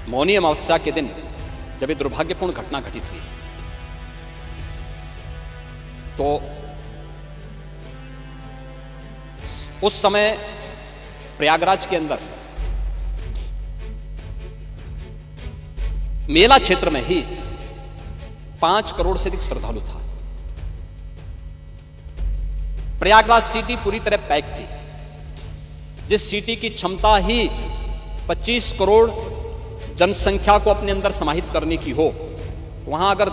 मौनी अमावस्या के दिन जब ये दुर्भाग्यपूर्ण घटना घटित हुई तो उस समय प्रयागराज के अंदर मेला क्षेत्र में ही 5 करोड़ से अधिक श्रद्धालु था। प्रयागराज सिटी पूरी तरह पैक थी। जिस सिटी की क्षमता ही 25 करोड़ जनसंख्या को अपने अंदर समाहित करने की हो, वहां अगर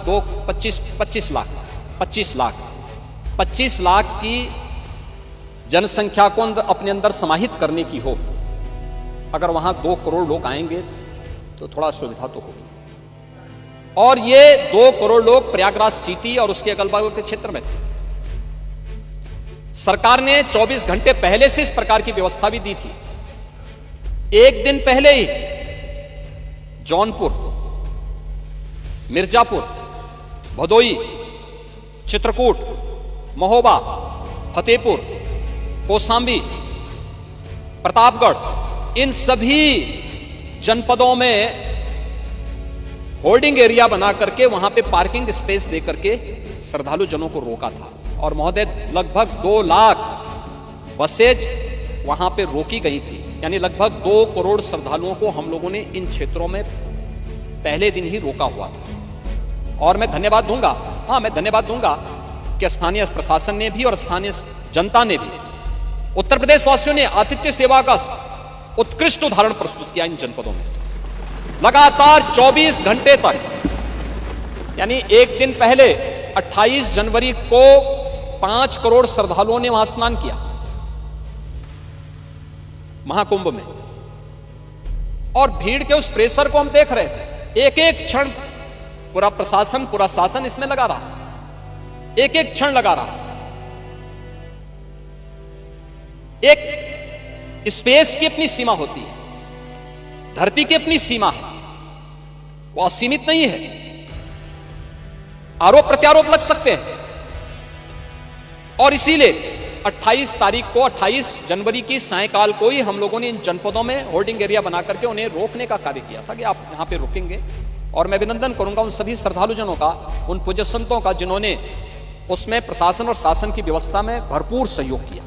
25 लाख की जनसंख्या को अपने अंदर समाहित करने की हो, अगर वहां 2 करोड़ लोग आएंगे तो थोड़ा सुविधा तो होगी। और ये 2 करोड़ लोग प्रयागराज सिटी और उसके अगल बगल के क्षेत्र में थे। सरकार ने 24 घंटे पहले से इस प्रकार की व्यवस्था भी दी थी। एक दिन पहले ही जौनपुर, मिर्जापुर, भदोई, चित्रकूट, महोबा, फतेहपुर, कौशाम्बी, प्रतापगढ़, इन सभी जनपदों में होल्डिंग एरिया बना करके वहां पे पार्किंग स्पेस दे करके श्रद्धालु जनों को रोका था। और महोदय, लगभग 2 लाख बसेज वहां पे रोकी गई थी। यानी लगभग 2 करोड़ श्रद्धालुओं को हम लोगों ने इन क्षेत्रों में पहले दिन ही रोका हुआ था। और मैं धन्यवाद दूंगा कि स्थानीय प्रशासन ने भी और स्थानीय जनता ने भी, उत्तर प्रदेश वासियों ने आतिथ्य सेवा का उत्कृष्ट उदाहरण प्रस्तुत किया इन जनपदों में। लगातार 24 घंटे तक, यानी एक दिन पहले 28 जनवरी को 5 करोड़ श्रद्धालुओं ने वहां स्नान किया महाकुंभ में। और भीड़ के उस प्रेशर को हम देख रहे थे। एक एक क्षण पूरा प्रशासन, पूरा शासन इसमें लगा रहा, एक एक क्षण लगा रहा। एक स्पेस की अपनी सीमा होती है, धरती की अपनी सीमा है, वो असीमित नहीं है। आरोप प्रत्यारोप लग सकते हैं। और इसीलिए 28 जनवरी की सायंकाल को ही हम लोगों ने इन जनपदों में होल्डिंग एरिया बना करके उन्हें रोकने का कार्य किया था कि आप यहां पे रुकेंगे। और मैं अभिनंदन करूंगा उन सभी श्रद्धालु जनों का, उन पूज्य संतों का, जिन्होंने उसमें प्रशासन और शासन की व्यवस्था में भरपूर सहयोग किया।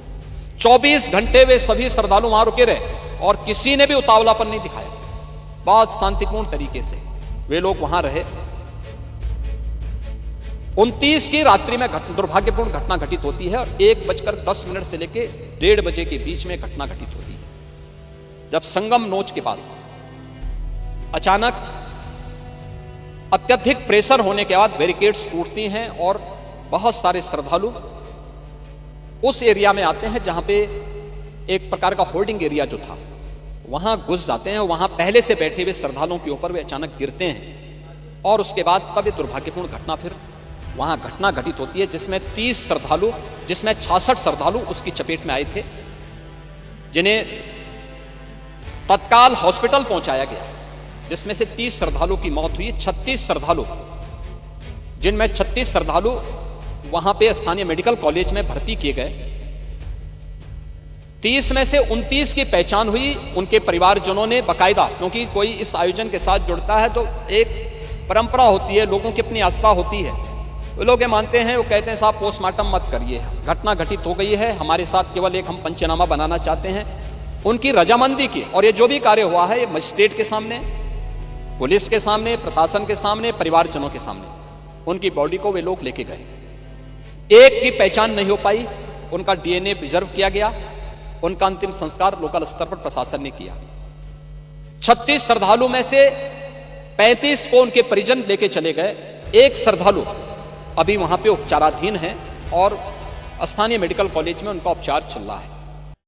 24 घंटे वे सभी श्रद्धालु वहां रुके रहे और किसी ने भी उतावलापन नहीं दिखाया। बहुत शांतिपूर्ण तरीके से वे लोग वहां रहे। 29 की रात्रि में दुर्भाग्यपूर्ण घटना घटित होती है और 1:10 से लेकर 1:30 बजे के बीच में घटना घटित होती है, जब संगम नोच के पास अचानक अत्यधिक प्रेशर होने के बाद बैरिकेड्स टूटती हैं और बहुत सारे श्रद्धालु उस एरिया में आते हैं जहां पे एक प्रकार का होल्डिंग एरिया जो था वहां घुस जाते हैं। वहां पहले से बैठे हुए श्रद्धालुओं के ऊपर वे अचानक गिरते हैं और उसके बाद तब ये दुर्भाग्यपूर्ण घटना फिर वहां घटना घटित होती है, जिसमें 30 श्रद्धालु, जिसमें 66 श्रद्धालु उसकी चपेट में आए थे, जिन्हें तत्काल हॉस्पिटल पहुंचाया गया, जिसमें से 30 श्रद्धालु की मौत हुई। 36 श्रद्धालु, जिनमें 36 श्रद्धालु वहां पे स्थानीय मेडिकल कॉलेज में भर्ती किए गए। 30 में से 29 की पहचान हुई। उनके परिवारजनों ने बकायदा, क्योंकि कोई इस आयोजन के साथ जुड़ता है तो एक परंपरा होती है, लोगों की अपनी आस्था होती है। वो लोग ये मानते हैं, वो कहते हैं साहब पोस्टमार्टम मत करिए, घटना घटित हो गई है, हमारे साथ केवल एक हम पंचनामा बनाना चाहते हैं। उनकी रजामंदी की और ये जो भी कार्य हुआ है ये मजिस्ट्रेट के सामने, पुलिस के सामने, प्रशासन के सामने, परिवारजनों के सामने उनकी बॉडी को वे लोग लेके गए। एक की पहचान नहीं हो पाई, उनका डीएनए प्रिजर्व किया गया, उनका अंतिम संस्कार लोकल स्तर पर प्रशासन ने किया। 36 श्रद्धालु में से 35 को उनके परिजन लेके चले गए। एक श्रद्धालु अभी वहां पे उपचाराधीन है और स्थानीय मेडिकल कॉलेज में उनका उपचार चल रहा है।